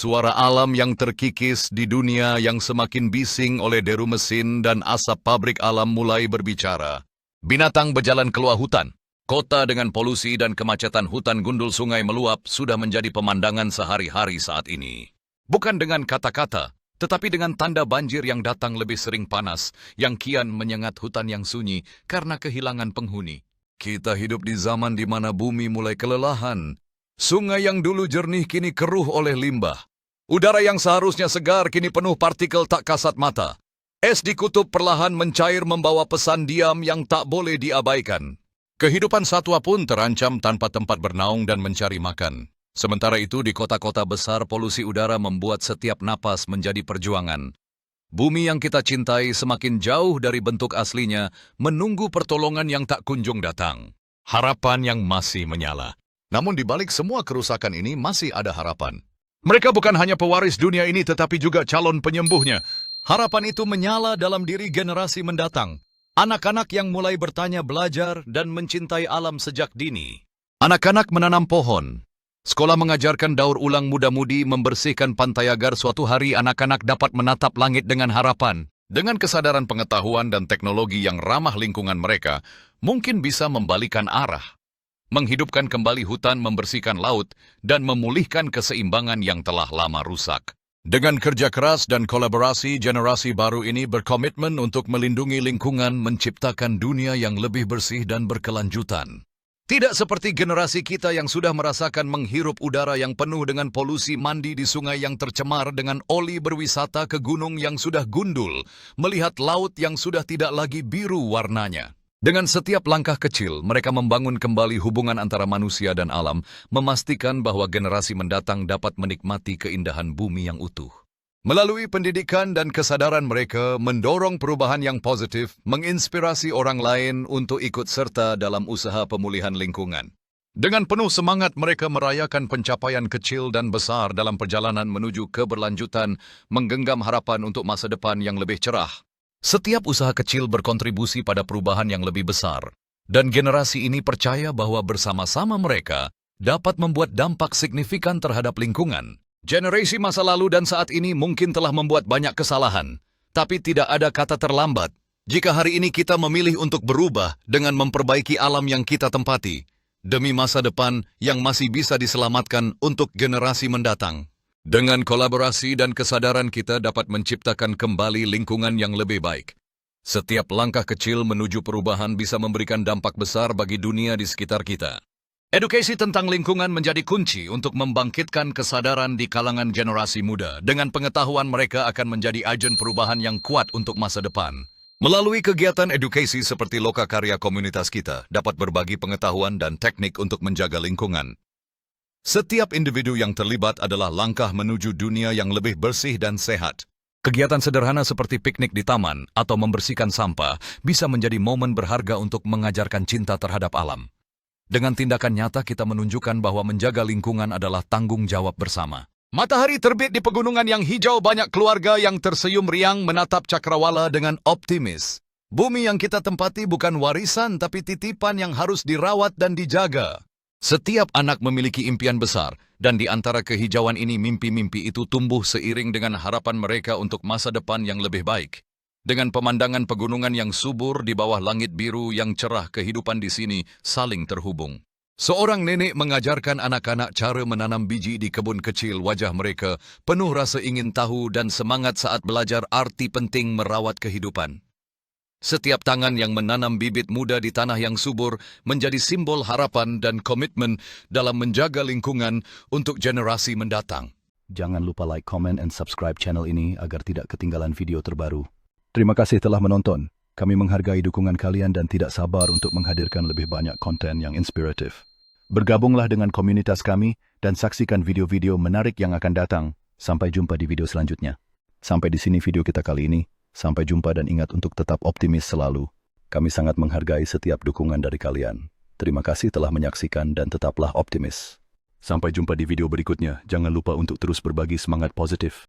Suara alam yang terkikis di dunia yang semakin bising oleh deru mesin dan asap pabrik alam mulai berbicara. Binatang berjalan keluar hutan. Kota dengan polusi dan kemacetan hutan gundul sungai meluap sudah menjadi pemandangan sehari-hari saat ini. Bukan dengan kata-kata, tetapi dengan tanda banjir yang datang lebih sering panas, yang kian menyengat hutan yang sunyi karena kehilangan penghuni. Kita hidup di zaman di mana bumi mulai kelelahan. Sungai yang dulu jernih kini keruh oleh limbah. Udara yang seharusnya segar kini penuh partikel tak kasat mata. Es di kutub perlahan mencair membawa pesan diam yang tak boleh diabaikan. Kehidupan satwa pun terancam tanpa tempat bernaung dan mencari makan. Sementara itu di kota-kota besar polusi udara membuat setiap napas menjadi perjuangan. Bumi yang kita cintai semakin jauh dari bentuk aslinya, menunggu pertolongan yang tak kunjung datang. Harapan yang masih menyala. Namun di balik semua kerusakan ini masih ada harapan. Mereka bukan hanya pewaris dunia ini tetapi juga calon penyembuhnya. Harapan itu menyala dalam diri generasi mendatang. Anak-anak yang mulai bertanya, belajar, dan mencintai alam sejak dini. Anak-anak menanam pohon. Sekolah mengajarkan daur ulang muda-mudi membersihkan pantai agar suatu hari anak-anak dapat menatap langit dengan harapan. Dengan kesadaran pengetahuan dan teknologi yang ramah lingkungan mereka, mungkin bisa membalikan arah. Menghidupkan kembali hutan, membersihkan laut, dan memulihkan keseimbangan yang telah lama rusak. Dengan kerja keras dan kolaborasi, generasi baru ini berkomitmen untuk melindungi lingkungan, menciptakan dunia yang lebih bersih dan berkelanjutan. Tidak seperti generasi kita yang sudah merasakan menghirup udara yang penuh dengan polusi, mandi di sungai yang tercemar dengan oli, berwisata ke gunung yang sudah gundul, melihat laut yang sudah tidak lagi biru warnanya. Dengan setiap langkah kecil, mereka membangun kembali hubungan antara manusia dan alam, memastikan bahwa generasi mendatang dapat menikmati keindahan bumi yang utuh. Melalui pendidikan dan kesadaran mereka, mendorong perubahan yang positif, menginspirasi orang lain untuk ikut serta dalam usaha pemulihan lingkungan. Dengan penuh semangat, mereka merayakan pencapaian kecil dan besar dalam perjalanan menuju keberlanjutan, menggenggam harapan untuk masa depan yang lebih cerah. Setiap usaha kecil berkontribusi pada perubahan yang lebih besar, dan generasi ini percaya bahwa bersama-sama mereka dapat membuat dampak signifikan terhadap lingkungan. Generasi masa lalu dan saat ini mungkin telah membuat banyak kesalahan, tapi tidak ada kata terlambat. Jika hari ini kita memilih untuk berubah dengan memperbaiki alam yang kita tempati, demi masa depan yang masih bisa diselamatkan untuk generasi mendatang. Dengan kolaborasi dan kesadaran kita dapat menciptakan kembali lingkungan yang lebih baik. Setiap langkah kecil menuju perubahan bisa memberikan dampak besar bagi dunia di sekitar kita. Edukasi tentang lingkungan menjadi kunci untuk membangkitkan kesadaran di kalangan generasi muda. Dengan pengetahuan mereka akan menjadi agen perubahan yang kuat untuk masa depan. Melalui kegiatan edukasi seperti lokakarya komunitas kita dapat berbagi pengetahuan dan teknik untuk menjaga lingkungan. Setiap individu yang terlibat adalah langkah menuju dunia yang lebih bersih dan sehat. Kegiatan sederhana seperti piknik di taman atau membersihkan sampah bisa menjadi momen berharga untuk mengajarkan cinta terhadap alam. Dengan tindakan nyata kita menunjukkan bahwa menjaga lingkungan adalah tanggung jawab bersama. Matahari terbit di pegunungan yang hijau, banyak keluarga yang tersenyum riang menatap cakrawala dengan optimis. Bumi yang kita tempati bukan warisan tapi titipan yang harus dirawat dan dijaga. Setiap anak memiliki impian besar, dan di antara kehijauan ini mimpi-mimpi itu tumbuh seiring dengan harapan mereka untuk masa depan yang lebih baik. Dengan pemandangan pegunungan yang subur di bawah langit biru yang cerah, kehidupan di sini saling terhubung. Seorang nenek mengajarkan anak-anak cara menanam biji di kebun kecil. Wajah mereka penuh rasa ingin tahu dan semangat saat belajar arti penting merawat kehidupan. Setiap tangan yang menanam bibit muda di tanah yang subur menjadi simbol harapan dan komitmen dalam menjaga lingkungan untuk generasi mendatang. Jangan lupa like, comment, and subscribe channel ini agar tidak ketinggalan video terbaru. Terima kasih telah menonton. Kami menghargai dukungan kalian dan tidak sabar untuk menghadirkan lebih banyak konten yang inspiratif. Bergabunglah dengan komunitas kami dan saksikan video-video menarik yang akan datang. Sampai jumpa di video selanjutnya. Sampai di sini video kita kali ini. Sampai jumpa dan ingat untuk tetap optimis selalu. Kami sangat menghargai setiap dukungan dari kalian. Terima kasih telah menyaksikan dan tetaplah optimis. Sampai jumpa di video berikutnya. Jangan lupa untuk terus berbagi semangat positif.